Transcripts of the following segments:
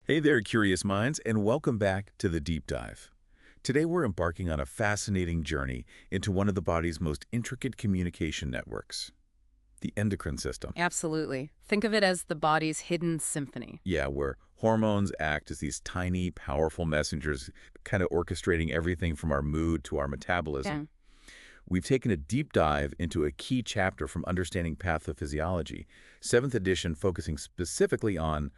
Hey there, curious minds, and welcome back to the Deep Dive. Today we're embarking on a fascinating journey into one of the body's most intricate communication networks, the endocrine system. Absolutely. Think of it as the body's hidden symphony. Yeah, where hormones act as these tiny, powerful messengers, kind of orchestrating everything from our mood to our metabolism. We've taken a deep dive into a key chapter from Understanding Pathophysiology, 7th edition, focusing specifically on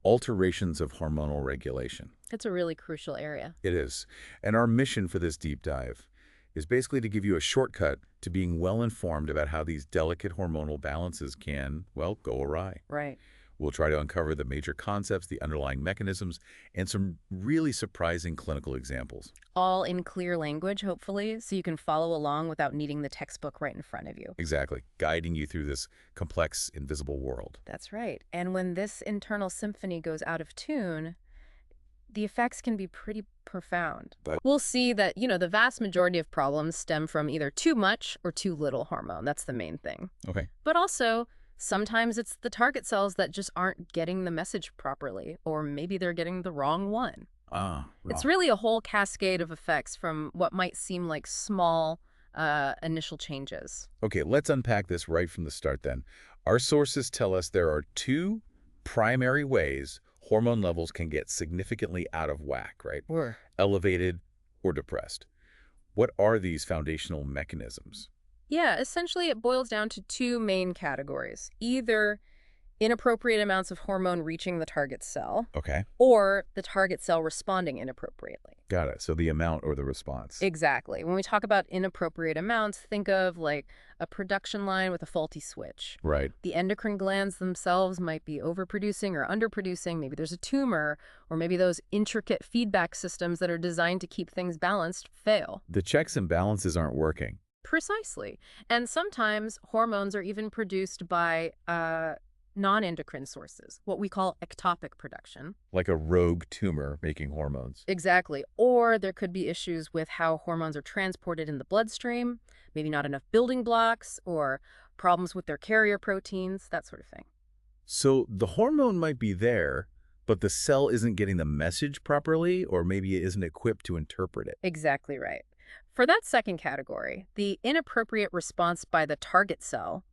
alterations of hormonal regulation. It's a really crucial area. It is. And our mission for this deep dive is basically to give you a shortcut to being well-informed about how these delicate hormonal balances can, well, go awry. Right. We'll try to uncover the major concepts, the underlying mechanisms, and some really surprising clinical examples. All in clear language, hopefully, so you can follow along without needing the textbook right in front of you. Exactly. Guiding you through this complex, invisible world. That's right. And when this internal symphony goes out of tune, the effects can be pretty profound. We'll see that, the vast majority of problems stem from either too much or too little hormone. That's the main thing. Okay. But also, sometimes it's the target cells that just aren't getting the message properly, or maybe they're getting the wrong one. It's really a whole cascade of effects from what might seem like small initial changes. Okay, let's unpack this right from the start then. Our sources tell us there are two primary ways hormone levels can get significantly out of whack, right? Elevated or depressed. What are these foundational mechanisms? Yeah, essentially it boils down to two main categories. Either inappropriate amounts of hormone reaching the target cell, Okay. or the target cell responding inappropriately. Got it. So the amount or the response. Exactly. When we talk about inappropriate amounts, think of like a production line with a faulty switch. Right. The endocrine glands themselves might be overproducing or underproducing. Maybe there's a tumor, or maybe those intricate feedback systems that are designed to keep things balanced fail. The checks and balances aren't working. Precisely. And sometimes hormones are even produced by non-endocrine sources, what we call ectopic production. Like a rogue tumor making hormones. Exactly. Or there could be issues with how hormones are transported in the bloodstream, maybe not enough building blocks, or problems with their carrier proteins, that sort of thing. So the hormone might be there, but the cell isn't getting the message properly, or maybe it isn't equipped to interpret it. Exactly right. For that second category, the inappropriate response by the target cell,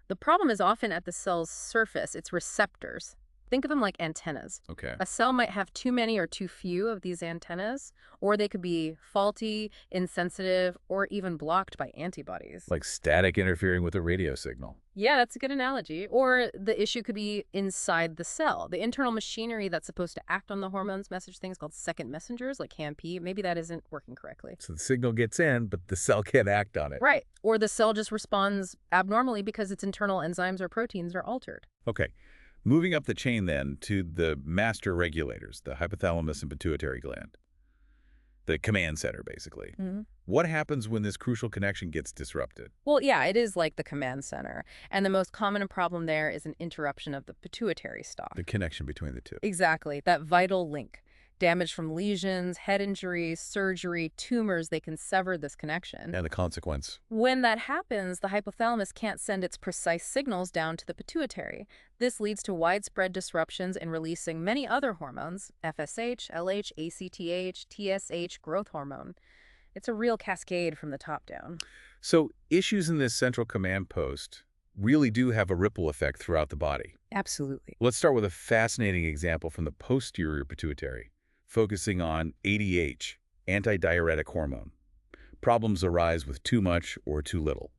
the problem is often at the cell's surface, its receptors. Think of them like antennas. Okay. A cell might have too many or too few of these antennas, or they could be faulty, insensitive, or even blocked by antibodies. Like static interfering with a radio signal. Yeah, that's a good analogy. Or the issue could be inside the cell. The internal machinery that's supposed to act on the hormones message things called second messengers, like HAMP, maybe that isn't working correctly. So the signal gets in, but the cell can't act on it. Right. Or the cell just responds abnormally because its internal enzymes or proteins are altered. Okay. Moving up the chain then to the master regulators, the hypothalamus and pituitary gland. The command center, basically. What happens when this crucial connection gets disrupted? Well, yeah, it is like the command center. And the most common problem there is an interruption of the pituitary stalk. The connection between the two. Exactly, that vital link. Damage from lesions, head injuries, surgery, tumors, they can sever this connection. And the consequence? When that happens, the hypothalamus can't send its precise signals down to the pituitary. This leads to widespread disruptions in releasing many other hormones, FSH, LH, ACTH, TSH, growth hormone. It's a real cascade from the top down. So issues in this central command post really do have a ripple effect throughout the body. Absolutely. Let's start with a fascinating example from the posterior pituitary, focusing on ADH, antidiuretic hormone. Problems arise with too much or too little.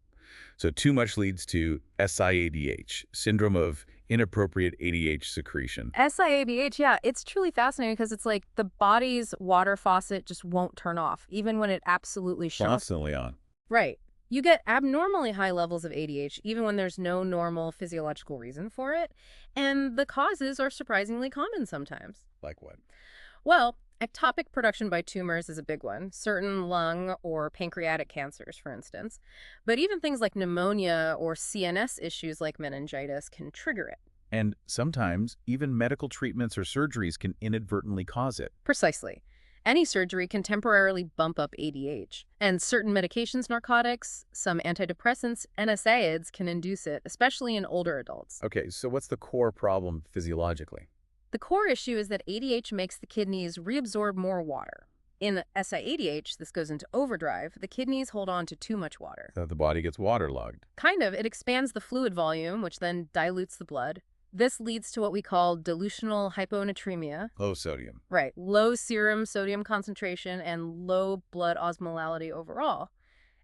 So too much leads to SIADH, syndrome of inappropriate ADH secretion. SIADH, yeah, it's truly fascinating because it's like the body's water faucet just won't turn off, even when it absolutely should. Constantly on. Right. You get abnormally high levels of ADH even when there's no normal physiological reason for it, and the causes are surprisingly common sometimes. Like what? Well, ectopic production by tumors is a big one, certain lung or pancreatic cancers, for instance. But even things like pneumonia or CNS issues like meningitis can trigger it. And sometimes even medical treatments or surgeries can inadvertently cause it. Precisely. Any surgery can temporarily bump up ADH. And certain medications, narcotics, some antidepressants, and SIADHs can induce it, especially in older adults. Okay, so what's the core problem physiologically? The core issue is that ADH makes the kidneys reabsorb more water. In SIADH, this goes into overdrive, the kidneys hold on to too much water. The body gets waterlogged. Kind of. It expands the fluid volume, which then dilutes the blood. This leads to what we call dilutional hyponatremia. Low sodium. Right. Low serum sodium concentration and low blood osmolality overall.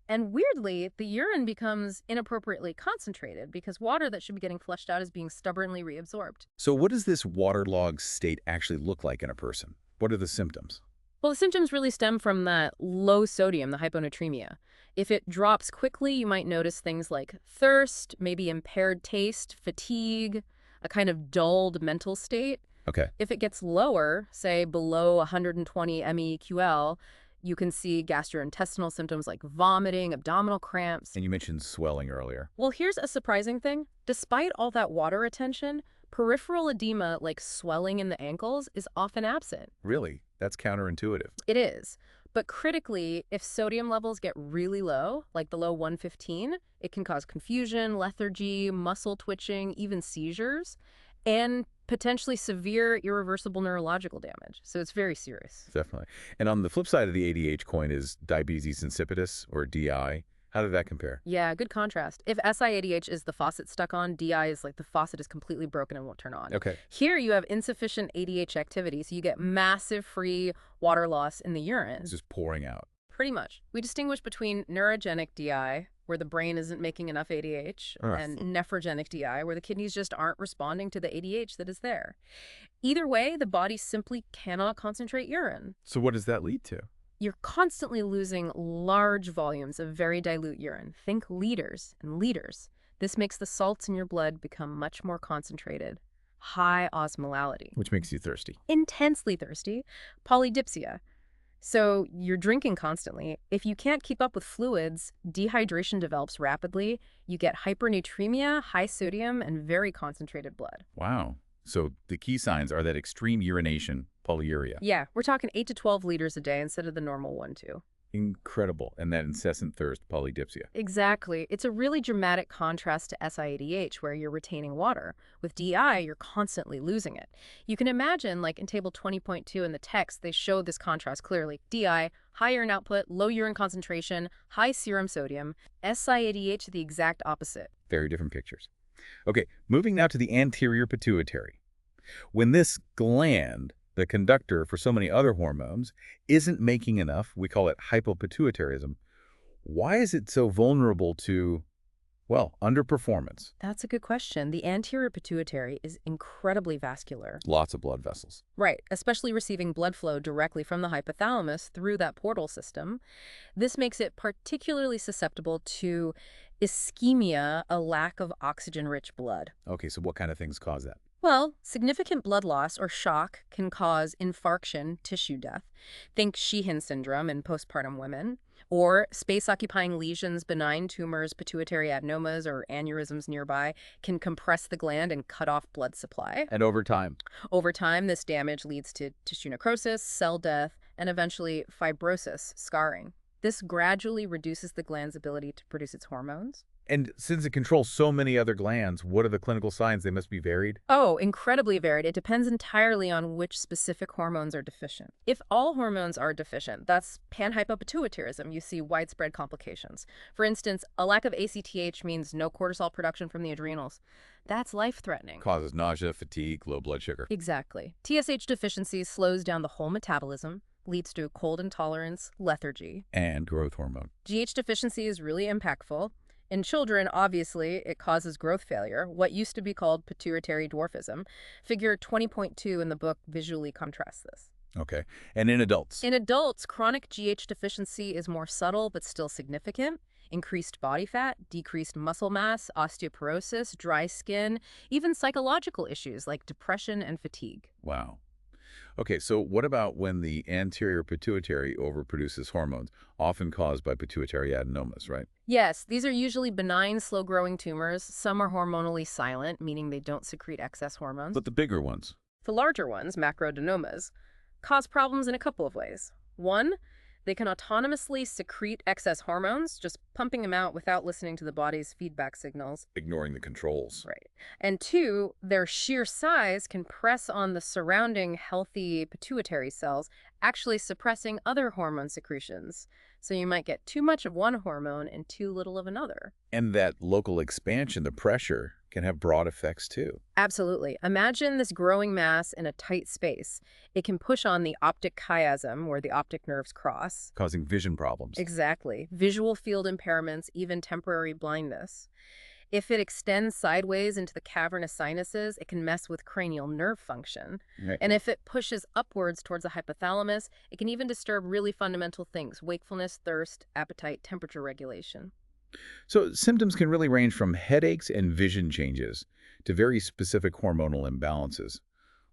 And weirdly, the urine becomes inappropriately concentrated because water that should be getting flushed out is being stubbornly reabsorbed. So what does this waterlogged state actually look like in a person? What are the symptoms? Well, the symptoms really stem from that low sodium, the hyponatremia. If it drops quickly, you might notice things like thirst, maybe impaired taste, fatigue, a kind of dulled mental state. Okay. If it gets lower, say below 120 MEQL, you can see gastrointestinal symptoms like vomiting, abdominal cramps. And you mentioned swelling earlier. Well, here's a surprising thing. Despite all that water retention, peripheral edema, like swelling in the ankles, is often absent. Really? That's counterintuitive. It is. But critically, if sodium levels get really low, like the low 115, it can cause confusion, lethargy, muscle twitching, even seizures, and potentially severe irreversible neurological damage. So it's very serious. Definitely. And on the flip side of the ADH coin is diabetes insipidus, or DI. How did that compare? Yeah, good contrast. If SIADH is the faucet stuck on, DI is like the faucet is completely broken and won't turn on. Okay. Here you have insufficient ADH activity, so you get massive free water loss in the urine. It's just pouring out. Pretty much. We distinguish between neurogenic DI, where the brain isn't making enough ADH, and nephrogenic DI, where the kidneys just aren't responding to the ADH that is there. Either way, the body simply cannot concentrate urine. So what does that lead to? You're constantly losing large volumes of very dilute urine. Think liters and liters. This makes the salts in your blood become much more concentrated. High osmolality. Which makes you thirsty. Intensely thirsty. Polydipsia. So you're drinking constantly. If you can't keep up with fluids, dehydration develops rapidly. You get hypernatremia, high sodium, and very concentrated blood. Wow. So the key signs are that extreme urination, polyuria. Yeah, we're talking 8 to 12 liters a day instead of the normal 1-2. Incredible. And that incessant thirst, polydipsia. Exactly. It's a really dramatic contrast to SIADH, where you're retaining water. With DI, you're constantly losing it. You can imagine, like in table 20.2 in the text, they show this contrast clearly. DI, high urine output, low urine concentration, high serum sodium. SIADH, the exact opposite. Very different pictures. Okay, moving now to the anterior pituitary. When this gland, the conductor for so many other hormones, isn't making enough, we call it hypopituitarism. Why is it so vulnerable to, well, underperformance? That's a good question. The anterior pituitary is incredibly vascular. Lots of blood vessels. Right, especially receiving blood flow directly from the hypothalamus through that portal system. This makes it particularly susceptible to ischemia, a lack of oxygen-rich blood. Okay, so what kind of things cause that? Well, significant blood loss or shock can cause infarction, tissue death. Think Sheehan syndrome in postpartum women, or space-occupying lesions, benign tumors, pituitary adenomas, or aneurysms nearby can compress the gland and cut off blood supply. And over time? Over time, this damage leads to tissue necrosis, cell death, and eventually fibrosis, scarring. This gradually reduces the gland's ability to produce its hormones. And since it controls so many other glands, what are the clinical signs? They must be varied? Oh, incredibly varied. It depends entirely on which specific hormones are deficient. If all hormones are deficient, that's panhypopituitarism, you see widespread complications. For instance, a lack of ACTH means no cortisol production from the adrenals. That's life-threatening. Causes nausea, fatigue, low blood sugar. Exactly. TSH deficiency slows down the whole metabolism, leads to cold intolerance, lethargy. And growth hormone. GH deficiency is really impactful. In children, obviously, it causes growth failure, what used to be called pituitary dwarfism. Figure 20.2 in the book visually contrasts this. Okay. And in adults? In adults, chronic GH deficiency is more subtle but still significant. Increased body fat, decreased muscle mass, osteoporosis, dry skin, even psychological issues like depression and fatigue. Wow. Okay, so what about when the anterior pituitary overproduces hormones, often caused by pituitary adenomas, right? Yes, these are usually benign, slow-growing tumors. Some are hormonally silent, meaning they don't secrete excess hormones. But the bigger ones? The larger ones, macroadenomas, cause problems in a couple of ways. One, They can autonomously secrete excess hormones, just pumping them out without listening to the body's feedback signals. Ignoring the controls. Right. And two, their sheer size can press on the surrounding healthy pituitary cells, actually suppressing other hormone secretions. So you might get too much of one hormone and too little of another. And that local expansion, the pressure, can have broad effects too. Absolutely. Imagine this growing mass in a tight space. It can push on the optic chiasm, where the optic nerves cross. Causing vision problems. Exactly. Visual field impairments, even temporary blindness. If it extends sideways into the cavernous sinuses, it can mess with cranial nerve function. Right. And if it pushes upwards towards the hypothalamus, it can even disturb really fundamental things: wakefulness, thirst, appetite, temperature regulation. So symptoms can really range from headaches and vision changes to very specific hormonal imbalances.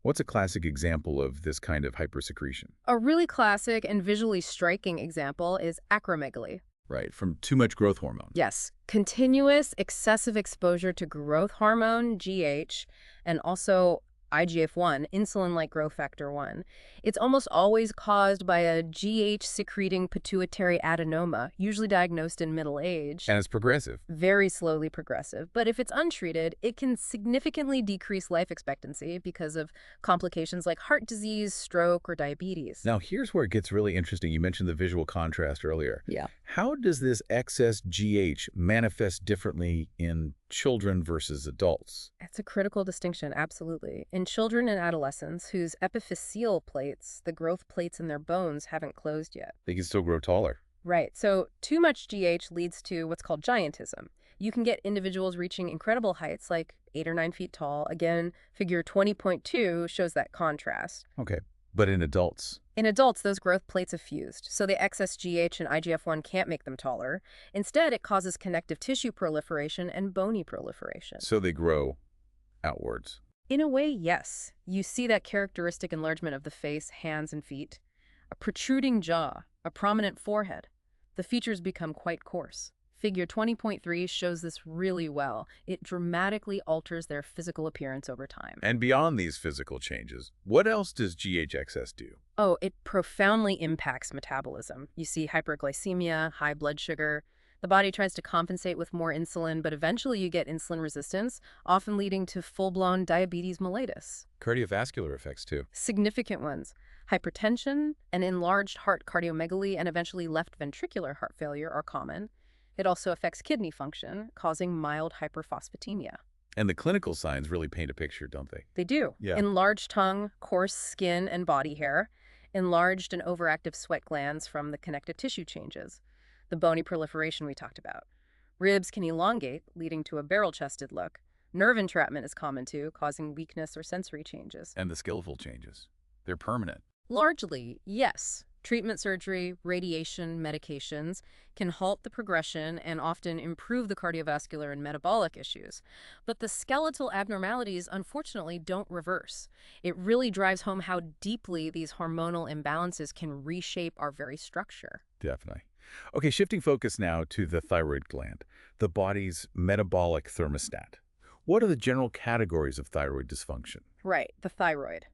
What's a classic example of this kind of hypersecretion? A really classic and visually striking example is acromegaly. Right, from too much growth hormone. Yes, continuous excessive exposure to growth hormone, GH, and also IGF-1, insulin-like growth factor 1. It's almost always caused by a GH-secreting pituitary adenoma, usually diagnosed in middle age. And it's progressive. Very slowly progressive. But if it's untreated, it can significantly decrease life expectancy because of complications like heart disease, stroke, or diabetes. Now, here's where it gets really interesting. You mentioned the visual contrast earlier. Yeah. How does this excess GH manifest differently in children versus adults? It's a critical distinction, absolutely. In children and adolescents whose epiphyseal plates, the growth plates in their bones, haven't closed yet. They can still grow taller. Right. So too much GH leads to what's called giantism. You can get individuals reaching incredible heights, like 8 or 9 feet tall. Again, figure 20.2 shows that contrast. Okay. But in adults? In adults, those growth plates have fused, so the excess GH and IGF-1 can't make them taller. Instead, it causes connective tissue proliferation and bony proliferation. So they grow outwards. In a way, yes. You see that characteristic enlargement of the face, hands, and feet. A protruding jaw, a prominent forehead. The features become quite coarse. Figure 20.3 shows this really well. It dramatically alters their physical appearance over time. And beyond these physical changes, what else does GH excess do? Oh, it profoundly impacts metabolism. You see hyperglycemia, high blood sugar. The body tries to compensate with more insulin, but eventually you get insulin resistance, often leading to full-blown diabetes mellitus. Cardiovascular effects too. Significant ones. Hypertension, an enlarged heart cardiomegaly, and eventually left ventricular heart failure are common. It also affects kidney function, causing mild hyperphosphatemia. And the clinical signs really paint a picture, don't they? They do. Yeah. Enlarged tongue, coarse skin and body hair, enlarged and overactive sweat glands from the connective tissue changes, the bony proliferation we talked about. Ribs can elongate, leading to a barrel-chested look. Nerve entrapment is common too, causing weakness or sensory changes. And the skillful changes. They're permanent. Largely, yes. Treatment surgery, radiation, medications can halt the progression and often improve the cardiovascular and metabolic issues. But the skeletal abnormalities, unfortunately, don't reverse. It really drives home how deeply these hormonal imbalances can reshape our very structure. Definitely. Okay, shifting focus now to the thyroid gland, the body's metabolic thermostat. What are the general categories of thyroid dysfunction? Right, the thyroid.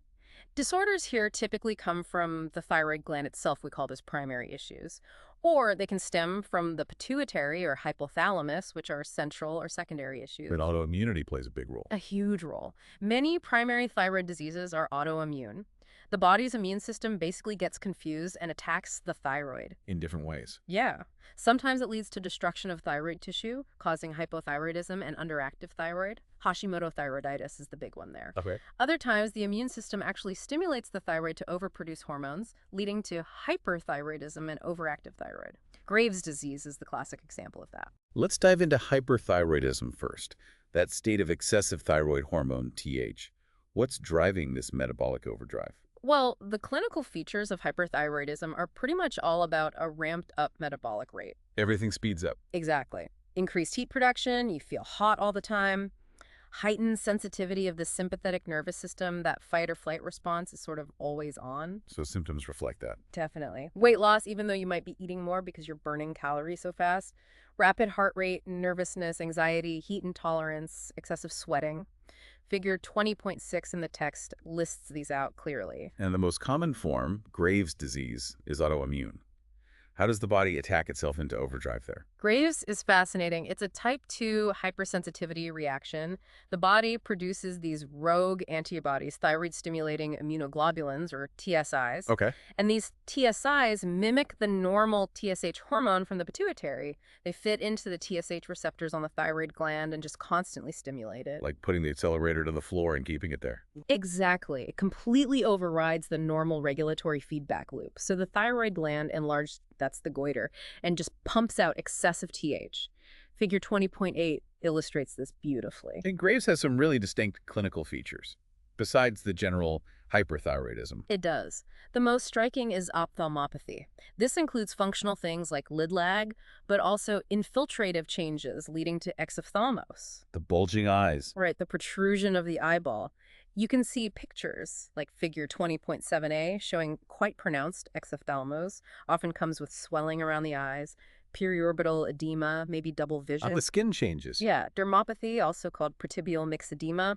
Disorders here typically come from the thyroid gland itself. We call those primary issues. Or they can stem from the pituitary or hypothalamus, which are central or secondary issues. But autoimmunity plays a big role. A huge role. Many primary thyroid diseases are autoimmune. The body's immune system basically gets confused and attacks the thyroid. In different ways. Yeah. Sometimes it leads to destruction of thyroid tissue, causing hypothyroidism and underactive thyroid. Hashimoto thyroiditis is the big one there. Okay. Other times, the immune system actually stimulates the thyroid to overproduce hormones, leading to hyperthyroidism and overactive thyroid. Graves' disease is the classic example of that. Let's dive into hyperthyroidism first, that state of excessive thyroid hormone, TH. What's driving this metabolic overdrive? Well, the clinical features of hyperthyroidism are pretty much all about a ramped-up metabolic rate. Everything speeds up. Exactly. Increased heat production, you feel hot all the time. Heightened sensitivity of the sympathetic nervous system, that fight or flight response is sort of always on. So symptoms reflect that. Definitely. Weight loss, even though you might be eating more because you're burning calories so fast. Rapid heart rate, nervousness, anxiety, heat intolerance, excessive sweating. Figure 20.6 in the text lists these out clearly. And the most common form, Graves' disease, is autoimmune. How does the body attack itself into overdrive there? Graves is fascinating. It's a type 2 hypersensitivity reaction. The body produces these rogue antibodies, thyroid-stimulating immunoglobulins, or TSIs. Okay. And these TSIs mimic the normal TSH hormone from the pituitary. They fit into the TSH receptors on the thyroid gland and just constantly stimulate it. Like putting the accelerator to the floor and keeping it there. Exactly. It completely overrides the normal regulatory feedback loop. So the thyroid gland enlarged, that's the goiter, and just pumps out excessive TH. Figure 20.8 illustrates this beautifully. And Graves has some really distinct clinical features, besides the general hyperthyroidism. It does. The most striking is ophthalmopathy. This includes functional things like lid lag, but also infiltrative changes leading to exophthalmos. The bulging eyes. Right, the protrusion of the eyeball. You can see pictures, like figure 20.7a, showing quite pronounced exophthalmos, often comes with swelling around the eyes, periorbital edema, maybe double vision. The skin changes. Yeah, dermopathy, also called pretibial myxedema.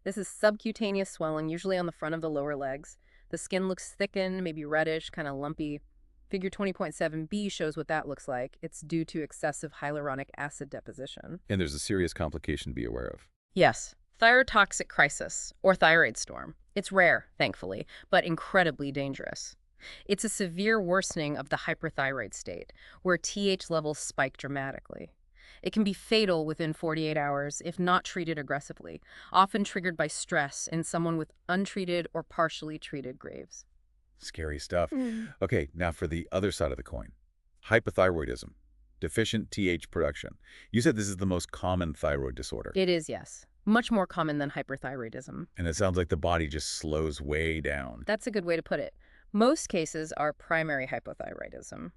This is subcutaneous swelling, usually on the front of the lower legs. The skin looks thickened, maybe reddish, kind of lumpy. Figure 20.7b shows what that looks like. It's due to excessive hyaluronic acid deposition. And there's a serious complication to be aware of. Yes. Thyrotoxic crisis, or thyroid storm. It's rare, thankfully, but incredibly dangerous. It's a severe worsening of the hyperthyroid state, where TH levels spike dramatically. It can be fatal within 48 hours if not treated aggressively, often triggered by stress in someone with untreated or partially treated Graves. Scary stuff. Okay, now for the other side of the coin. Hypothyroidism. Deficient TH production. You said this is the most common thyroid disorder. It is, yes. Much more common than hyperthyroidism. And it sounds like the body just slows way down. That's a good way to put it. Most cases are primary hypothyroidism.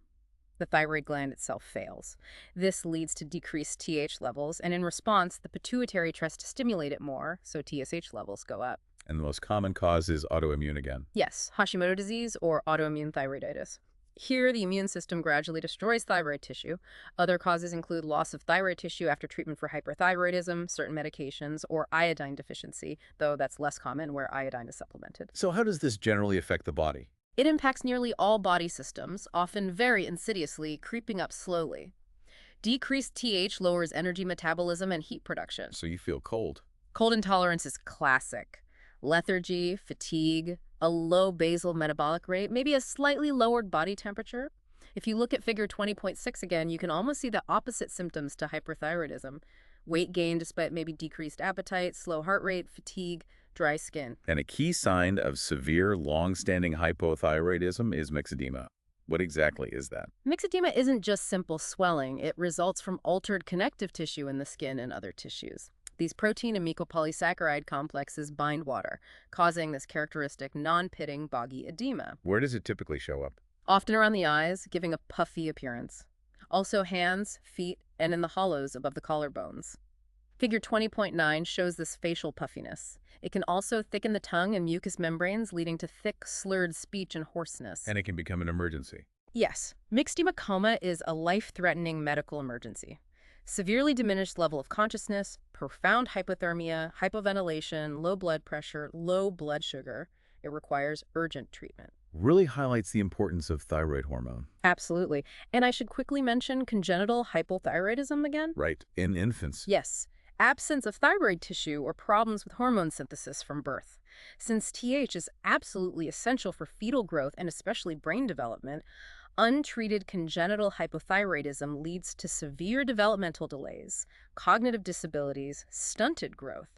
The thyroid gland itself fails. This leads to decreased TH levels, and in response, the pituitary tries to stimulate it more, so TSH levels go up. And the most common cause is autoimmune again. Yes, Hashimoto disease or autoimmune thyroiditis. Here, the immune system gradually destroys thyroid tissue. Other causes include loss of thyroid tissue after treatment for hyperthyroidism, certain medications, or iodine deficiency, though that's less common where iodine is supplemented. So how does this generally affect the body? It impacts nearly all body systems, often very insidiously, creeping up slowly. Decreased TH lowers energy metabolism and heat production. So you feel cold. Cold intolerance is classic. Lethargy, fatigue, a low basal metabolic rate, maybe a slightly lowered body temperature. If you look at figure 20.6 again, you can almost see the opposite symptoms to hyperthyroidism. Weight gain despite maybe decreased appetite, slow heart rate, fatigue, dry skin. And a key sign of severe, long-standing hypothyroidism is myxedema. What exactly is that? Myxedema isn't just simple swelling. It results from altered connective tissue in the skin and other tissues. These protein and mucopolysaccharide complexes bind water, causing this characteristic non-pitting boggy edema. Where does it typically show up? Often around the eyes, giving a puffy appearance. Also hands, feet, and in the hollows above the collarbones. Figure 20.9 shows this facial puffiness. It can also thicken the tongue and mucous membranes, leading to thick, slurred speech and hoarseness. And it can become an emergency. Yes, myxedema coma is a life-threatening medical emergency. Severely diminished level of consciousness, profound hypothermia, hypoventilation, low blood pressure, low blood sugar. It requires urgent treatment. Really highlights the importance of thyroid hormone. Absolutely. And I should quickly mention congenital hypothyroidism again. Right, in infants. Yes. Absence of thyroid tissue or problems with hormone synthesis from birth. Since TH is absolutely essential for fetal growth and especially brain development, untreated congenital hypothyroidism leads to severe developmental delays, cognitive disabilities, stunted growth.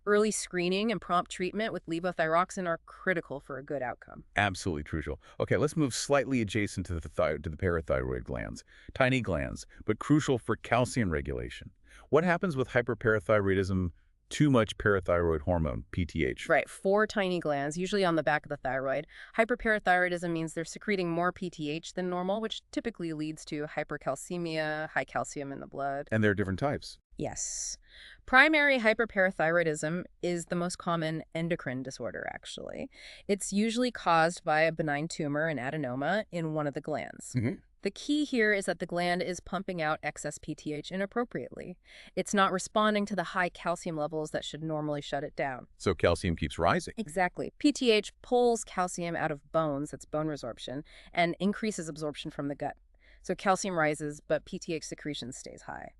Early screening and prompt treatment with levothyroxine are critical for a good outcome. Absolutely crucial. Okay, let's move slightly adjacent to the parathyroid glands. Tiny glands, but crucial for calcium regulation. What happens with hyperparathyroidism? Too much parathyroid hormone, PTH. Right, 4 tiny glands, usually on the back of the thyroid. Hyperparathyroidism means they're secreting more PTH than normal, which typically leads to hypercalcemia, high calcium in the blood. And there are different types. Yes. Primary hyperparathyroidism is the most common endocrine disorder, actually. It's usually caused by a benign tumor, an adenoma, in one of the glands. The key here is that the gland is pumping out excess PTH inappropriately. It's not responding to the high calcium levels that should normally shut it down. So calcium keeps rising. Exactly. PTH pulls calcium out of bones, that's bone resorption, and increases absorption from the gut. So calcium rises, but PTH secretion stays high.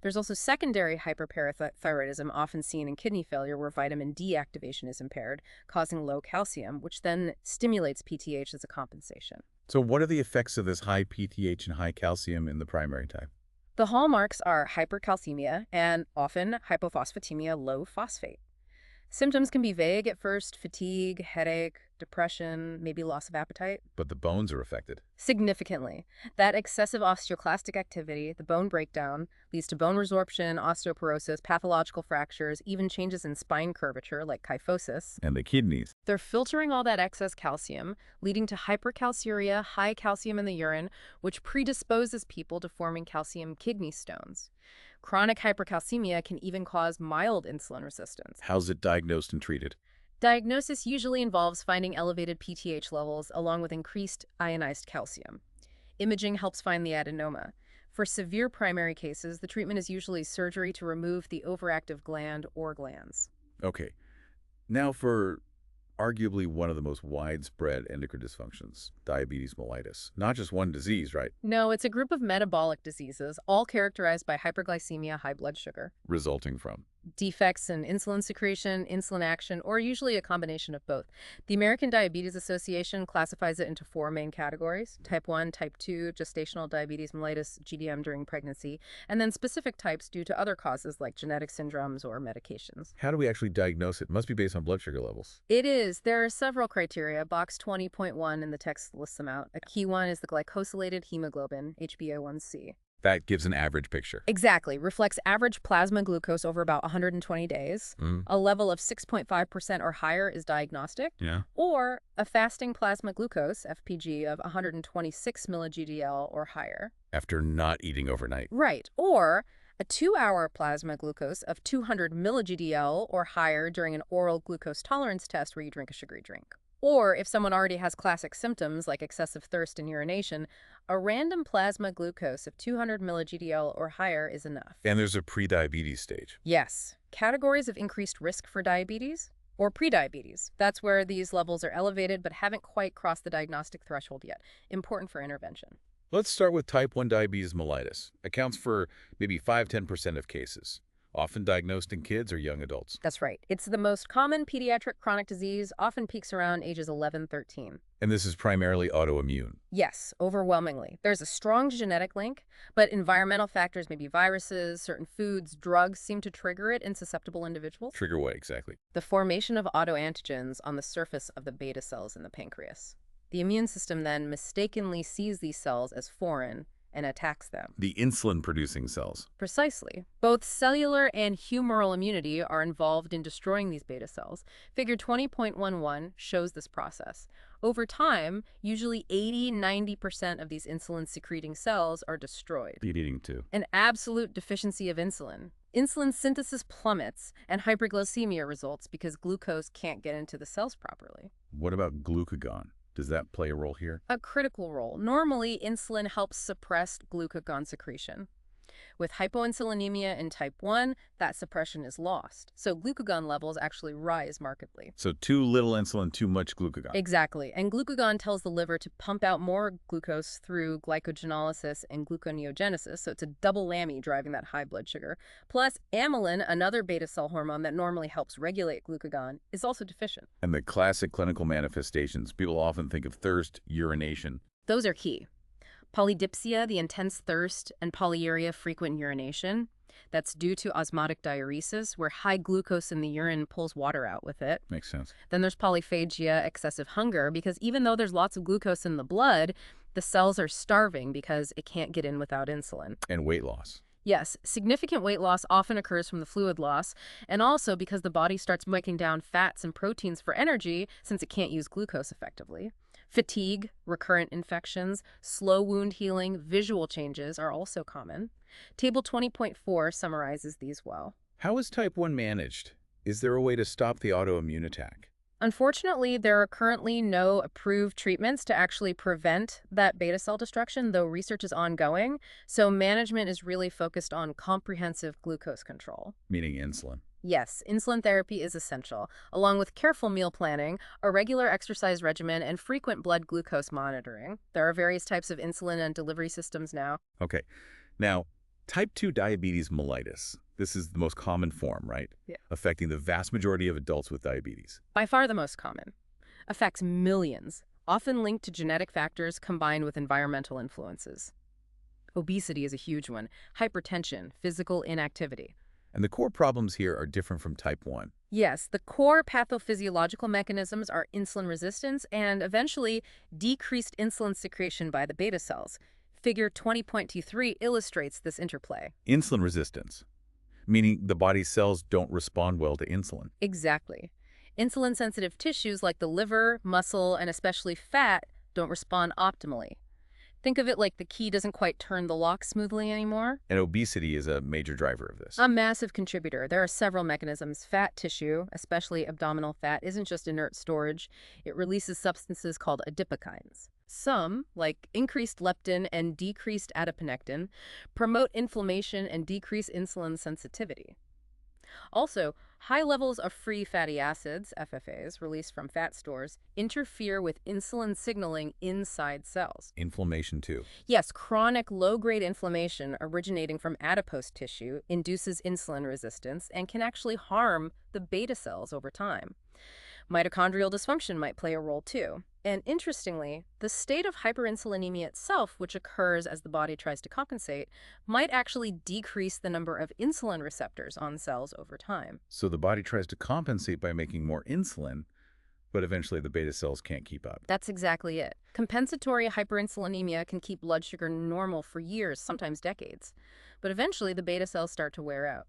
There's also secondary hyperparathyroidism, often seen in kidney failure, where vitamin D activation is impaired, causing low calcium, which then stimulates PTH as a compensation. So what are the effects of this high PTH and high calcium in the primary type? The hallmarks are hypercalcemia and often hypophosphatemia, low phosphate. Symptoms can be vague at first: fatigue, headache, depression, maybe loss of appetite. But the bones are affected. Significantly. That excessive osteoclastic activity, the bone breakdown, leads to bone resorption, osteoporosis, pathological fractures, even changes in spine curvature like kyphosis. And the kidneys. They're filtering all that excess calcium, leading to hypercalciuria, high calcium in the urine, which predisposes people to forming calcium kidney stones. Chronic hypercalcemia can even cause mild insulin resistance. How's it diagnosed and treated? Diagnosis usually involves finding elevated PTH levels along with increased ionized calcium. Imaging helps find the adenoma. For severe primary cases, the treatment is usually surgery to remove the overactive gland or glands. Okay. Now for arguably one of the most widespread endocrine dysfunctions, diabetes mellitus. Not just one disease, right? No, it's a group of metabolic diseases, all characterized by hyperglycemia, high blood sugar, Resulting from. defects in insulin secretion, insulin action, or usually a combination of both. The American Diabetes Association classifies it into 4 main categories: type 1, type 2, gestational diabetes mellitus, GDM during pregnancy, and then specific types due to other causes like genetic syndromes or medications. How do we actually diagnose it? It must be based on blood sugar levels. It is. There are several criteria. Box 20.1 in the text lists them out. A key one is the glycosylated hemoglobin, HbA1c. That gives an average picture. Exactly. Reflects average plasma glucose over about 120 days. A level of 6.5% or higher is diagnostic. Yeah. Or a fasting plasma glucose, FPG, of 126 milligdl or higher. After not eating overnight. Right. Or a 2-hour plasma glucose of 200 milligdl or higher during an oral glucose tolerance test where you drink a sugary drink. Or if someone already has classic symptoms like excessive thirst and urination, a random plasma glucose of 200 milligdl or higher is enough. And there's a prediabetes stage. Yes. Categories of increased risk for diabetes or prediabetes. That's where these levels are elevated but haven't quite crossed the diagnostic threshold yet. Important for intervention. Let's start with type 1 diabetes mellitus. Accounts for maybe 5–10% of cases. Often diagnosed in kids or young adults. That's right. It's the most common pediatric chronic disease, often peaks around ages 11–13. And this is primarily autoimmune. Yes, overwhelmingly. There's a strong genetic link, but environmental factors, maybe viruses, certain foods, drugs, seem to trigger it in susceptible individuals. Trigger what exactly? The formation of autoantigens on the surface of the beta cells in the pancreas. The immune system then mistakenly sees these cells as foreign and attacks them. The insulin-producing cells. Precisely. Both cellular and humoral immunity are involved in destroying these beta cells. Figure 20.11 shows this process. Over time, usually 80–90% of these insulin-secreting cells are destroyed. Leading to An absolute deficiency of insulin. Insulin synthesis plummets, and hyperglycemia results because glucose can't get into the cells properly. What about glucagon? Does that play a role here? A critical role. Normally, insulin helps suppress glucagon secretion. With hypoinsulinemia in type 1, that suppression is lost. So glucagon levels actually rise markedly. So too little insulin, too much glucagon. Exactly. And glucagon tells the liver to pump out more glucose through glycogenolysis and gluconeogenesis. So it's a double whammy driving that high blood sugar. Plus, amylin, another beta cell hormone that normally helps regulate glucagon, is also deficient. And the classic clinical manifestations, people often think of thirst, urination. Those are key. Polydipsia, the intense thirst, and polyuria, frequent urination. That's due to osmotic diuresis, where high glucose in the urine pulls water out with it. Makes sense. Then there's polyphagia, excessive hunger, because even though there's lots of glucose in the blood, the cells are starving because it can't get in without insulin. And weight loss. Yes, significant weight loss often occurs from the fluid loss, and also because the body starts breaking down fats and proteins for energy since it can't use glucose effectively. Fatigue, recurrent infections, slow wound healing, visual changes are also common. Table 20.4 summarizes these well. How is type 1 managed? Is there a way to stop the autoimmune attack? Unfortunately, there are currently no approved treatments to actually prevent that beta cell destruction, though research is ongoing. So management is really focused on comprehensive glucose control. Meaning insulin. Yes, insulin therapy is essential, along with careful meal planning, a regular exercise regimen, and frequent blood glucose monitoring. There are various types of insulin and delivery systems now. Okay. Now, type 2 diabetes mellitus. This is the most common form, right? Yeah. Affecting the vast majority of adults with diabetes. By far the most common. Affects millions, often linked to genetic factors combined with environmental influences. Obesity is a huge one. Hypertension, physical inactivity. And the core problems here are different from type 1. Yes, the core pathophysiological mechanisms are insulin resistance and, eventually, decreased insulin secretion by the beta cells. Figure 20.23 illustrates this interplay. Insulin resistance, meaning the body's cells don't respond well to insulin. Exactly. Insulin-sensitive tissues like the liver, muscle, and especially fat don't respond optimally. Think of it like the key doesn't quite turn the lock smoothly anymore. And obesity is a major driver of this. A massive contributor. There are several mechanisms. Fat tissue, especially abdominal fat, isn't just inert storage. It releases substances called adipokines. Some, like increased leptin and decreased adiponectin, promote inflammation and decrease insulin sensitivity. Also, high levels of free fatty acids, FFAs, released from fat stores, interfere with insulin signaling inside cells. Inflammation, too. Yes, chronic low-grade inflammation originating from adipose tissue induces insulin resistance and can actually harm the beta cells over time. Mitochondrial dysfunction might play a role too. And interestingly, the state of hyperinsulinemia itself, which occurs as the body tries to compensate, might actually decrease the number of insulin receptors on cells over time. So the body tries to compensate by making more insulin, but eventually the beta cells can't keep up. That's exactly it. Compensatory hyperinsulinemia can keep blood sugar normal for years, sometimes decades. But eventually the beta cells start to wear out.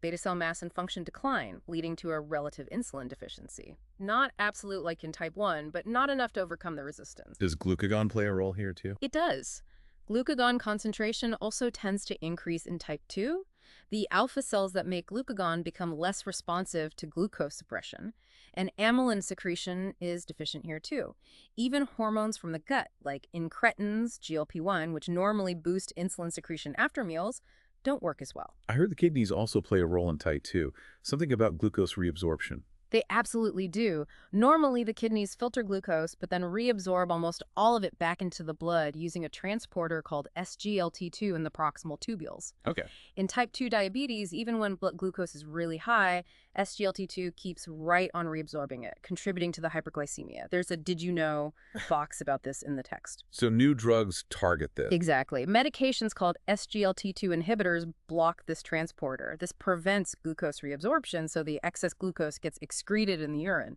Beta cell mass and function decline, leading to a relative insulin deficiency. Not absolute like in type 1, but not enough to overcome the resistance. Does glucagon play a role here too? It does. Glucagon concentration also tends to increase in type 2. The alpha cells that make glucagon become less responsive to glucose suppression, and amylin secretion is deficient here too. Even hormones from the gut, like incretins, GLP-1, which normally boost insulin secretion after meals, don't work as well. I heard the kidneys also play a role in type 2, something about glucose reabsorption. They absolutely do. Normally, the kidneys filter glucose, but then reabsorb almost all of it back into the blood using a transporter called SGLT2 in the proximal tubules. Okay. In type 2 diabetes, even when blood glucose is really high, SGLT2 keeps right on reabsorbing it, contributing to the hyperglycemia. There's a did you know box about this in the text. So new drugs target this. Exactly. Medications called SGLT2 inhibitors block this transporter. This prevents glucose reabsorption, so the excess glucose gets excreted in the urine.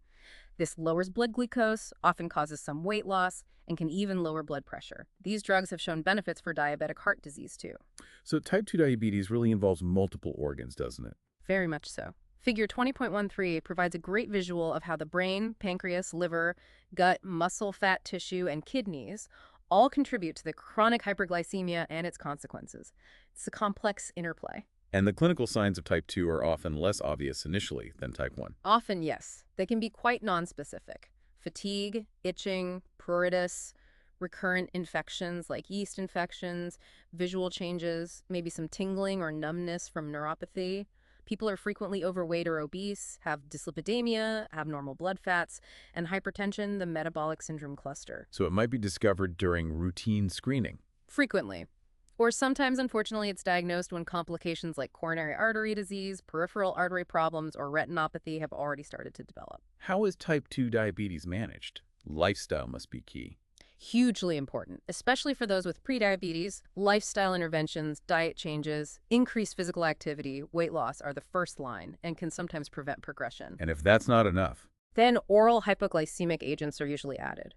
This lowers blood glucose, often causes some weight loss, and can even lower blood pressure. These drugs have shown benefits for diabetic heart disease, too. So type 2 diabetes really involves multiple organs, doesn't it? Very much so. Figure 20.13 provides a great visual of how the brain, pancreas, liver, gut, muscle, fat tissue, and kidneys all contribute to the chronic hyperglycemia and its consequences. It's a complex interplay. And the clinical signs of type 2 are often less obvious initially than type 1. Often, yes. They can be quite nonspecific. Fatigue, itching, pruritus, recurrent infections like yeast infections, visual changes, maybe some tingling or numbness from neuropathy. People are frequently overweight or obese, have dyslipidemia, abnormal blood fats, and hypertension, the metabolic syndrome cluster. So it might be discovered during routine screening. Frequently. Or sometimes, unfortunately, it's diagnosed when complications like coronary artery disease, peripheral artery problems, or retinopathy have already started to develop. How is type 2 diabetes managed? Lifestyle must be key. Hugely important, especially for those with prediabetes. Lifestyle interventions, diet changes, increased physical activity, weight loss are the first line and can sometimes prevent progression. And if that's not enough, then oral hypoglycemic agents are usually added.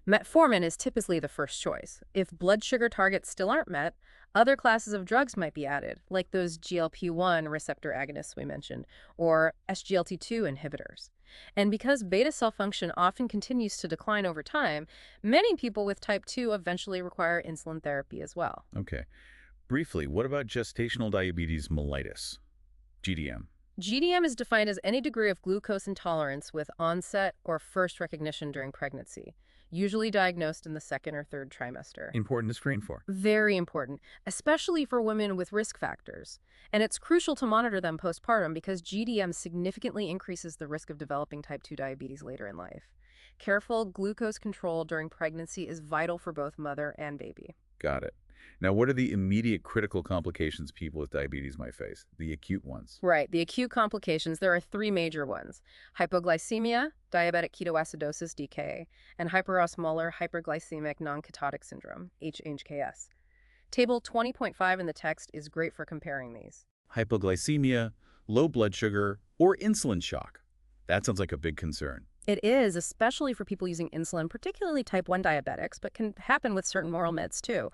Metformin is typically the first choice. If blood sugar targets still aren't met, other classes of drugs might be added, like those GLP-1 receptor agonists we mentioned, or SGLT2 inhibitors. And because beta cell function often continues to decline over time, many people with type 2 eventually require insulin therapy as well. Okay. Briefly, what about gestational diabetes mellitus, GDM? GDM is defined as any degree of glucose intolerance with onset or first recognition during pregnancy. usually diagnosed in the second or third trimester. Important to screen for. Very important, especially for women with risk factors. And it's crucial to monitor them postpartum because GDM significantly increases the risk of developing type 2 diabetes later in life. Careful glucose control during pregnancy is vital for both mother and baby. Got it. Now, what are the immediate critical complications people with diabetes might face? The acute ones. Right, the acute complications, there are three major ones: hypoglycemia, diabetic ketoacidosis, DKA, and hyperosmolar hyperglycemic non-ketotic syndrome, HHKS. Table 20.5 in the text is great for comparing these. Hypoglycemia, low blood sugar, or insulin shock. That sounds like a big concern. It is, especially for people using insulin, particularly type 1 diabetics, but can happen with certain oral meds too.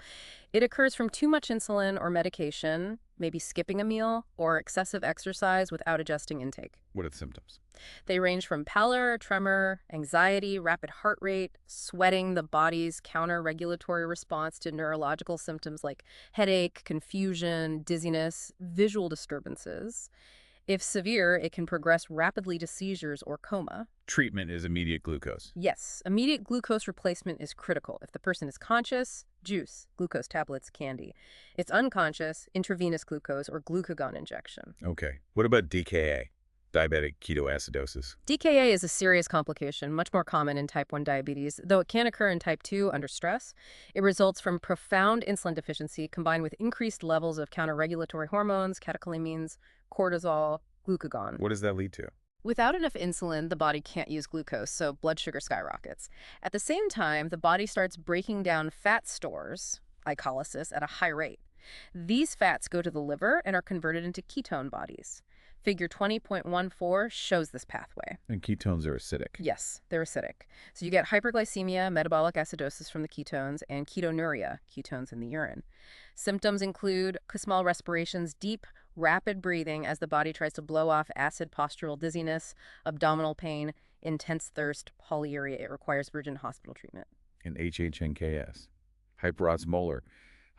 It occurs from too much insulin or medication, maybe skipping a meal, or excessive exercise without adjusting intake. What are the symptoms? They range from pallor, tremor, anxiety, rapid heart rate, sweating, the body's counter-regulatory response to neurological symptoms like headache, confusion, dizziness, visual disturbances. If severe, it can progress rapidly to seizures or coma. Treatment is immediate glucose. Yes, immediate glucose replacement is critical. If the person is conscious, juice, glucose tablets, candy. It's unconscious, intravenous glucose or glucagon injection. Okay. What about DKA? Diabetic ketoacidosis. DKA is a serious complication, much more common in type 1 diabetes, though it can occur in type 2 under stress. It results from profound insulin deficiency combined with increased levels of counter-regulatory hormones, catecholamines, cortisol, glucagon. What does that lead to? Without enough insulin, the body can't use glucose, so blood sugar skyrockets. At the same time, the body starts breaking down fat stores, glycolysis, at a high rate. These fats go to the liver and are converted into ketone bodies. Figure 20.14 shows this pathway. And ketones are acidic. Yes, they're acidic. So you get hyperglycemia, metabolic acidosis from the ketones, and ketonuria, ketones in the urine. Symptoms include small respirations, deep, rapid breathing as the body tries to blow off acid, postural dizziness, abdominal pain, intense thirst, polyuria. It requires urgent hospital treatment. And HHNKS. Hyperosmolar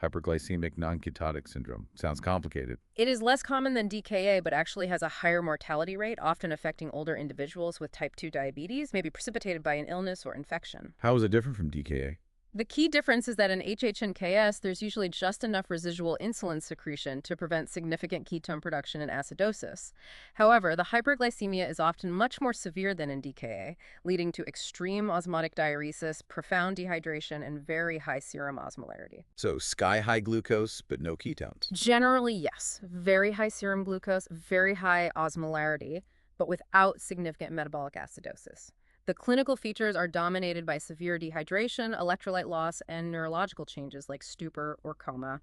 hyperglycemic non-ketotic syndrome. Sounds complicated. It is less common than DKA, but actually has a higher mortality rate, often affecting older individuals with type 2 diabetes, maybe precipitated by an illness or infection. How is it different from DKA? The key difference is that in HHNKS, there's usually just enough residual insulin secretion to prevent significant ketone production and acidosis. However, the hyperglycemia is often much more severe than in DKA, leading to extreme osmotic diuresis, profound dehydration, and very high serum osmolarity. So sky-high glucose, but no ketones. Generally, yes. Very high serum glucose, very high osmolarity, but without significant metabolic acidosis. The clinical features are dominated by severe dehydration, electrolyte loss, and neurological changes like stupor or coma,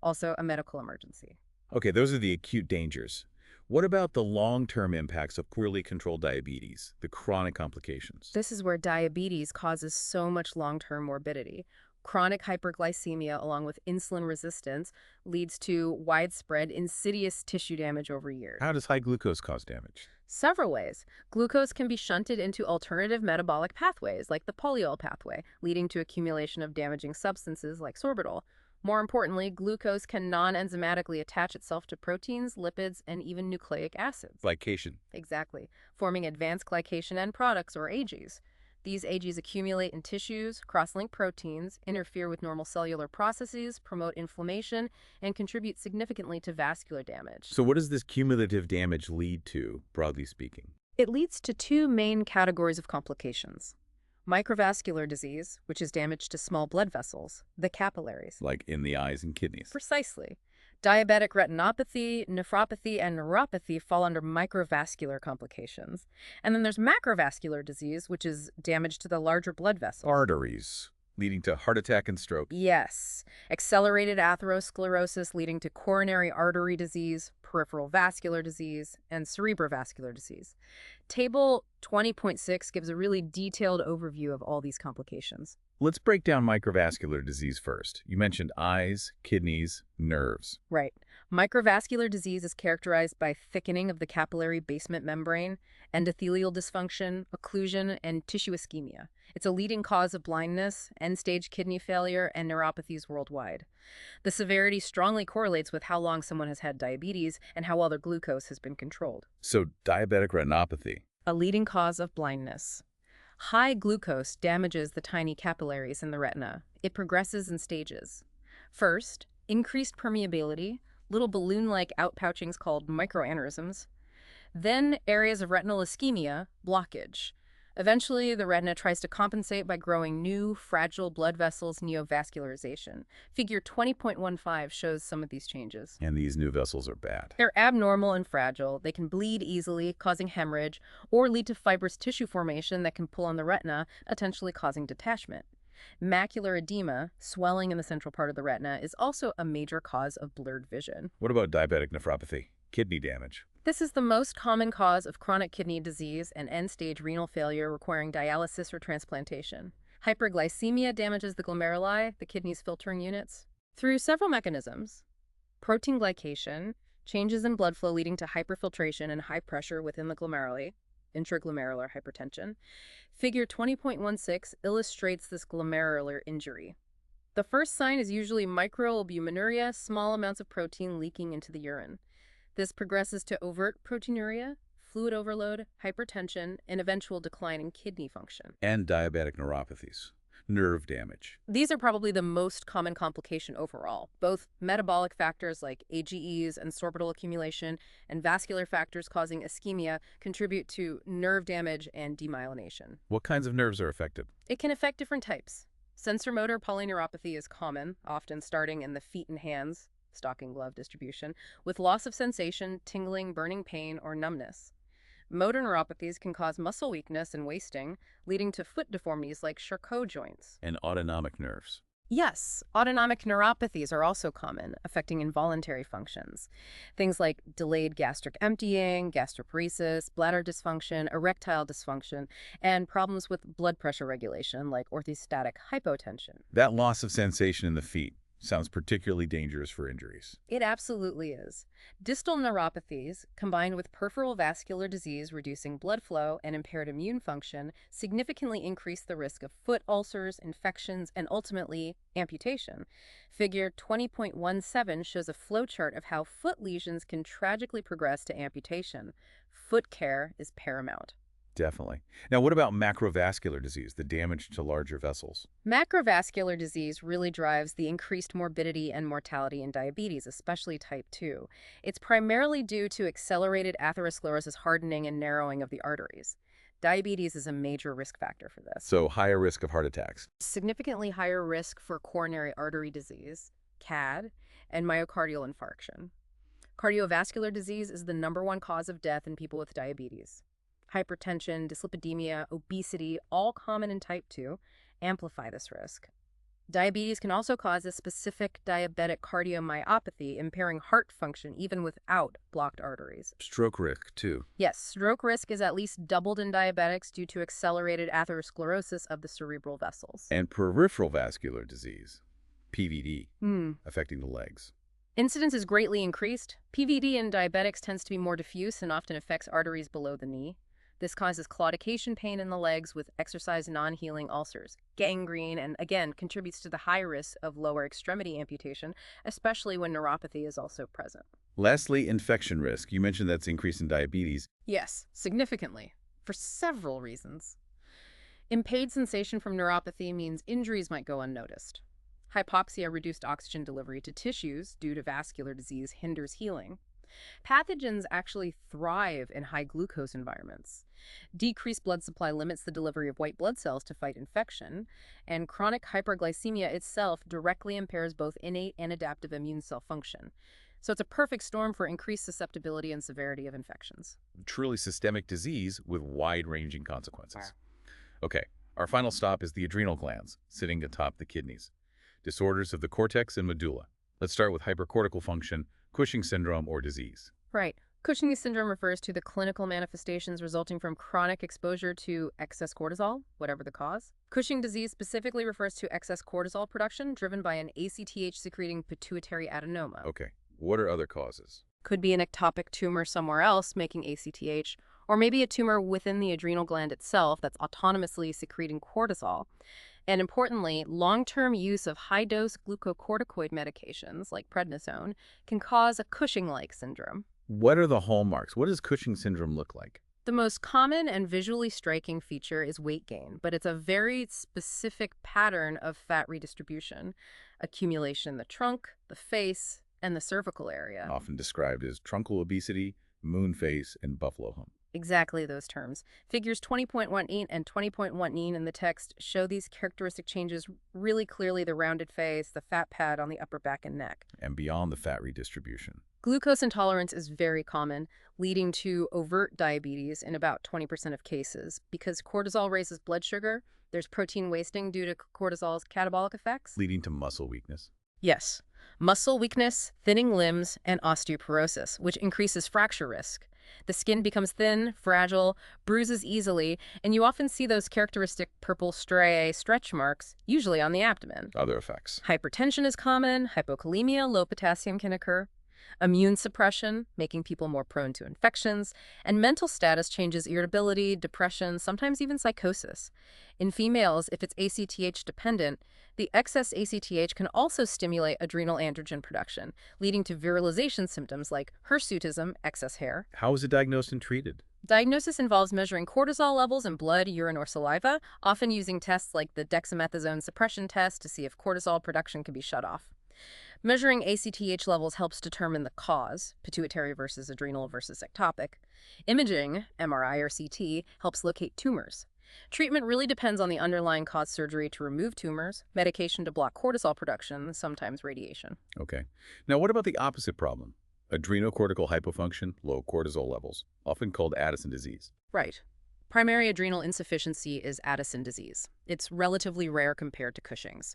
also a medical emergency. Okay, those are the acute dangers. What about the long-term impacts of poorly controlled diabetes, the chronic complications? This is where diabetes causes so much long-term morbidity. Chronic hyperglycemia, along with insulin resistance, leads to widespread insidious tissue damage over years. How does high glucose cause damage? Several ways. Glucose can be shunted into alternative metabolic pathways, like the polyol pathway, leading to accumulation of damaging substances like sorbitol. More importantly, glucose can non-enzymatically attach itself to proteins, lipids, and even nucleic acids. Glycation. Exactly, forming advanced glycation end products, or AGEs. These AGEs accumulate in tissues, cross-link proteins, interfere with normal cellular processes, promote inflammation, and contribute significantly to vascular damage. So what does this cumulative damage lead to, broadly speaking? It leads to two main categories of complications. Microvascular disease, which is damage to small blood vessels, the capillaries. Like in the eyes and kidneys. Precisely. Diabetic retinopathy, nephropathy, and neuropathy fall under microvascular complications. And then there's macrovascular disease, which is damage to the larger blood vessels. Arteries, leading to heart attack and stroke. Yes. Accelerated atherosclerosis leading to coronary artery disease, peripheral vascular disease, and cerebrovascular disease. Table 20.6 gives a really detailed overview of all these complications. Let's break down microvascular disease first. You mentioned eyes, kidneys, nerves. Right. Microvascular disease is characterized by thickening of the capillary basement membrane, endothelial dysfunction, occlusion, and tissue ischemia. It's a leading cause of blindness, end-stage kidney failure, and neuropathies worldwide. The severity strongly correlates with how long someone has had diabetes and how well their glucose has been controlled. So diabetic retinopathy. A leading cause of blindness. High glucose damages the tiny capillaries in the retina. It progresses in stages. First, increased permeability, little balloon-like outpouchings called microaneurysms. Then areas of retinal ischemia, blockage. Eventually, the retina tries to compensate by growing new, fragile blood vessels, neovascularization. Figure 20.15 shows some of these changes. And these new vessels are bad. They're abnormal and fragile. They can bleed easily, causing hemorrhage, or lead to fibrous tissue formation that can pull on the retina, potentially causing detachment. Macular edema, swelling in the central part of the retina, is also a major cause of blurred vision. What about diabetic nephropathy? Kidney damage. This is the most common cause of chronic kidney disease and end-stage renal failure requiring dialysis or transplantation. Hyperglycemia damages the glomeruli, the kidney's filtering units, through several mechanisms. Protein glycation, changes in blood flow leading to hyperfiltration and high pressure within the glomeruli, intraglomerular hypertension. Figure 20.16 illustrates this glomerular injury. The first sign is usually microalbuminuria, small amounts of protein leaking into the urine. This progresses to overt proteinuria, fluid overload, hypertension, and eventual decline in kidney function. And diabetic neuropathies. Nerve damage. These are probably the most common complication overall. Both metabolic factors like AGEs and sorbitol accumulation and vascular factors causing ischemia contribute to nerve damage and demyelination. What kinds of nerves are affected? It can affect different types. Sensormotor polyneuropathy is common, often starting in the feet and hands, stocking glove distribution, with loss of sensation, tingling, burning pain, or numbness. Motor neuropathies can cause muscle weakness and wasting, leading to foot deformities like Charcot joints. And autonomic nerves. Yes, autonomic neuropathies are also common, affecting involuntary functions. Things like delayed gastric emptying, gastroparesis, bladder dysfunction, erectile dysfunction, and problems with blood pressure regulation like orthostatic hypotension. That loss of sensation in the feet sounds particularly dangerous for injuries. It absolutely is. Distal neuropathies, combined with peripheral vascular disease reducing blood flow and impaired immune function, significantly increase the risk of foot ulcers, infections, and ultimately amputation. Figure 20.17 shows a flowchart of how foot lesions can tragically progress to amputation. Foot care is paramount. Definitely. Now, what about macrovascular disease, the damage to larger vessels? Macrovascular disease really drives the increased morbidity and mortality in diabetes, especially type 2. It's primarily due to accelerated atherosclerosis hardening and narrowing of the arteries. Diabetes is a major risk factor for this. So higher risk of heart attacks. Significantly higher risk for coronary artery disease, CAD, and myocardial infarction. Cardiovascular disease is the #1 cause of death in people with diabetes. Hypertension, dyslipidemia, obesity, all common in type 2, amplify this risk. Diabetes can also cause a specific diabetic cardiomyopathy, impairing heart function even without blocked arteries. Stroke risk, too. Yes, stroke risk is at least doubled in diabetics due to accelerated atherosclerosis of the cerebral vessels. And peripheral vascular disease, PVD, affecting the legs. Incidence is greatly increased. PVD in diabetics tends to be more diffuse and often affects arteries below the knee. This causes claudication pain in the legs with exercise non-healing ulcers, gangrene, and again contributes to the high risk of lower extremity amputation, especially when neuropathy is also present. Lastly, infection risk. You mentioned that's increased in diabetes. Yes, significantly, for several reasons. Impaired sensation from neuropathy means injuries might go unnoticed. Hypoxia, reduced oxygen delivery to tissues due to vascular disease, hinders healing. Pathogens actually thrive in high glucose environments. Decreased blood supply limits the delivery of white blood cells to fight infection, and chronic hyperglycemia itself directly impairs both innate and adaptive immune cell function. So it's a perfect storm for increased susceptibility and severity of infections. Truly systemic disease with wide-ranging consequences. Okay, our final stop is the adrenal glands, sitting atop the kidneys. Disorders of the cortex and medulla. Let's start with hypercortical function, Cushing syndrome, or disease. Right. Cushing syndrome refers to the clinical manifestations resulting from chronic exposure to excess cortisol, whatever the cause. Cushing disease specifically refers to excess cortisol production driven by an ACTH-secreting pituitary adenoma. Okay. What are other causes? Could be an ectopic tumor somewhere else making ACTH, or maybe a tumor within the adrenal gland itself that's autonomously secreting cortisol. And importantly, long-term use of high-dose glucocorticoid medications like prednisone can cause a Cushing-like syndrome. What are the hallmarks? What does Cushing syndrome look like? The most common and visually striking feature is weight gain, but it's a very specific pattern of fat redistribution, accumulation in the trunk, the face, and the cervical area. Often described as truncal obesity, moon face, and buffalo hump. Exactly those terms. Figures 20.18 and 20.19 in the text show these characteristic changes really clearly: the rounded face, the fat pad on the upper back and neck. And beyond the fat redistribution. Glucose intolerance is very common, leading to overt diabetes in about 20% of cases. Because cortisol raises blood sugar, there's protein wasting due to cortisol's catabolic effects. Leading to muscle weakness. Yes, muscle weakness, thinning limbs, and osteoporosis, which increases fracture risk. The skin becomes thin, fragile, bruises easily, and you often see those characteristic purple striae stretch marks, usually on the abdomen. Other effects. Hypertension is common, hypokalemia, low potassium can occur. Immune suppression, making people more prone to infections, and mental status changes: irritability, depression, sometimes even psychosis. In females, if it's ACTH dependent, the excess ACTH can also stimulate adrenal androgen production, leading to virilization symptoms like hirsutism, excess hair. How is it diagnosed and treated? Diagnosis involves measuring cortisol levels in blood, urine, or saliva, often using tests like the dexamethasone suppression test to see if cortisol production can be shut off. Measuring ACTH levels helps determine the cause, pituitary versus adrenal versus ectopic. Imaging, MRI or CT, helps locate tumors. Treatment really depends on the underlying cause: surgery to remove tumors, medication to block cortisol production, sometimes radiation. Okay. Now, what about the opposite problem? Adrenocortical hypofunction, low cortisol levels, often called Addison disease. Right. Primary adrenal insufficiency is Addison disease. It's relatively rare compared to Cushing's.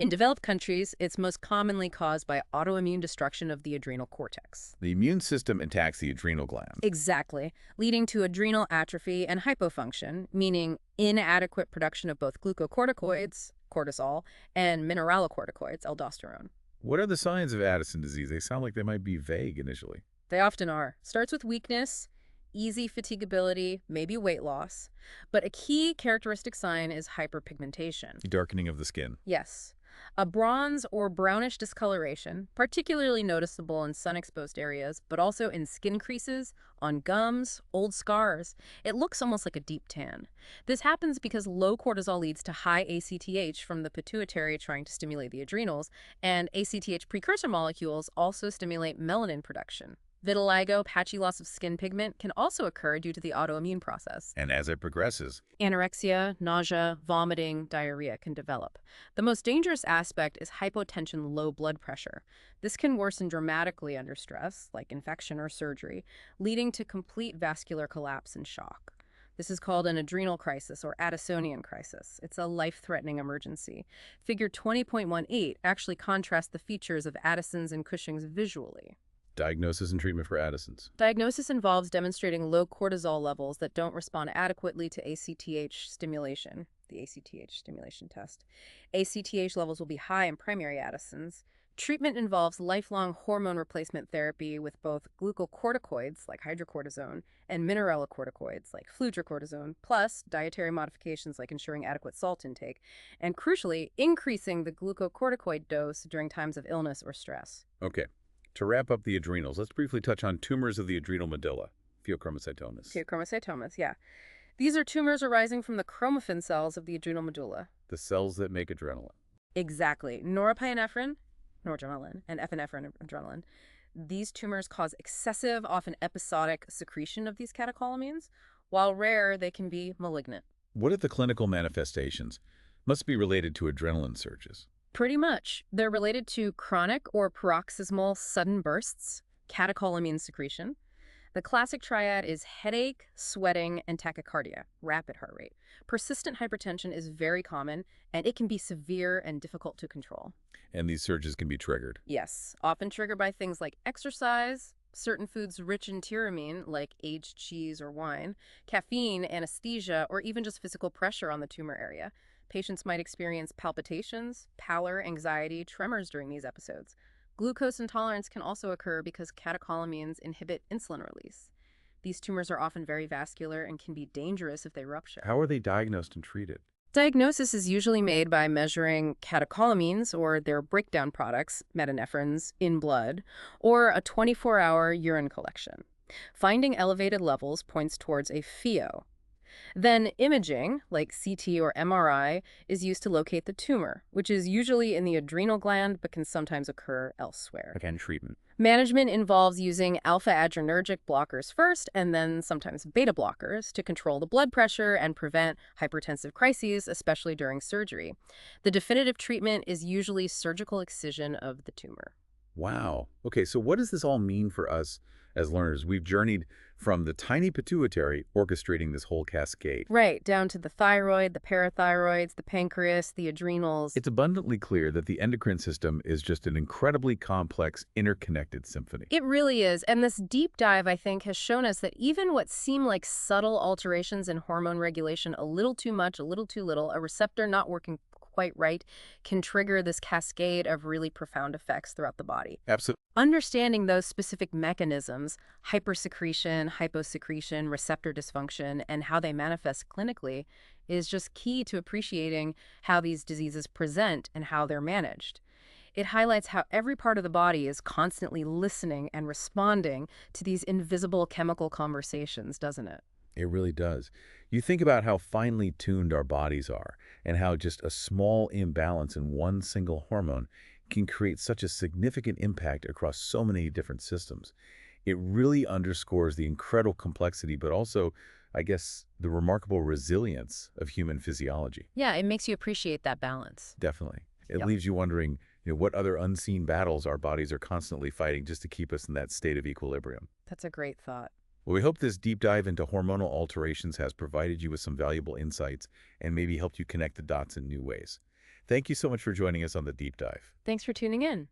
In developed countries, it's most commonly caused by autoimmune destruction of the adrenal cortex. The immune system attacks the adrenal gland. Exactly, leading to adrenal atrophy and hypofunction, meaning inadequate production of both glucocorticoids, cortisol, and mineralocorticoids, aldosterone. What are the signs of Addison disease? They sound like they might be vague initially. They often are. Starts with weakness, easy fatigability, maybe weight loss. But a key characteristic sign is hyperpigmentation. Darkening of the skin. Yes. A bronze or brownish discoloration, particularly noticeable in sun-exposed areas, but also in skin creases, on gums, old scars. It looks almost like a deep tan. This happens because low cortisol leads to high ACTH from the pituitary trying to stimulate the adrenals, and ACTH precursor molecules also stimulate melanin production. Vitiligo, patchy loss of skin pigment, can also occur due to the autoimmune process. And as it progresses, Anorexia, nausea, vomiting, diarrhea can develop. The most dangerous aspect is hypotension, low blood pressure. This can worsen dramatically under stress, like infection or surgery, leading to complete vascular collapse and shock. This is called an adrenal crisis or Addisonian crisis. It's a life-threatening emergency. Figure 20.18 actually contrasts the features of Addison's and Cushing's visually. diagnosis and treatment for Addison's. Diagnosis involves demonstrating low cortisol levels that don't respond adequately to ACTH stimulation, the ACTH stimulation test. ACTH levels will be high in primary Addison's. Treatment involves lifelong hormone replacement therapy with both glucocorticoids, like hydrocortisone, and mineralocorticoids, like fludrocortisone, plus dietary modifications like ensuring adequate salt intake, and crucially, increasing the glucocorticoid dose during times of illness or stress. Okay. To wrap up the adrenals, let's briefly touch on tumors of the adrenal medulla, pheochromocytomas. Pheochromocytomas, yeah. These are tumors arising from the chromaffin cells of the adrenal medulla. The cells that make adrenaline. Exactly. Norepinephrine, noradrenaline, and epinephrine, adrenaline. These tumors cause excessive, often episodic, secretion of these catecholamines. While rare, they can be malignant. What are the clinical manifestations? Must be related to adrenaline surges. Pretty much. They're related to chronic or paroxysmal sudden bursts, catecholamine secretion. The classic triad is headache, sweating, and tachycardia, rapid heart rate. Persistent hypertension is very common, and it can be severe and difficult to control. And these surges can be triggered. Yes, often triggered by things like exercise, certain foods rich in tyramine, like aged cheese or wine, caffeine, anesthesia, or even just physical pressure on the tumor area. Patients might experience palpitations, pallor, anxiety, tremors during these episodes. Glucose intolerance can also occur because catecholamines inhibit insulin release. These tumors are often very vascular and can be dangerous if they rupture. How are they diagnosed and treated? Diagnosis is usually made by measuring catecholamines or their breakdown products, metanephrines, in blood, or a 24-hour urine collection. Finding elevated levels points towards a PHIO. Then imaging, like CT or MRI, is used to locate the tumor, which is usually in the adrenal gland but can sometimes occur elsewhere. Again, treatment. Management involves using alpha-adrenergic blockers first and then sometimes beta blockers to control the blood pressure and prevent hypertensive crises, especially during surgery. The definitive treatment is usually surgical excision of the tumor. Wow. Okay, so what does this all mean for us as learners? We've journeyed from the tiny pituitary orchestrating this whole cascade. Right, down to the thyroid, the parathyroids, the pancreas, the adrenals. It's abundantly clear that the endocrine system is just an incredibly complex, interconnected symphony. It really is, and this deep dive, I think, has shown us that even what seem like subtle alterations in hormone regulation, a little too much, a little too little, a receptor not working quite right, can trigger this cascade of really profound effects throughout the body. Absolutely. Understanding those specific mechanisms, hypersecretion, hyposecretion, receptor dysfunction, and how they manifest clinically is just key to appreciating how these diseases present and how they're managed. It highlights how every part of the body is constantly listening and responding to these invisible chemical conversations, doesn't it? It really does. You think about how finely tuned our bodies are and how just a small imbalance in one single hormone can create such a significant impact across so many different systems. It really underscores the incredible complexity, but also, I guess, the remarkable resilience of human physiology. Yeah, it makes you appreciate that balance. Definitely. It Yep. leaves you wondering, what other unseen battles our bodies are constantly fighting just to keep us in that state of equilibrium. That's a great thought. Well, we hope this deep dive into hormonal alterations has provided you with some valuable insights and maybe helped you connect the dots in new ways. Thank you so much for joining us on the deep dive. Thanks for tuning in.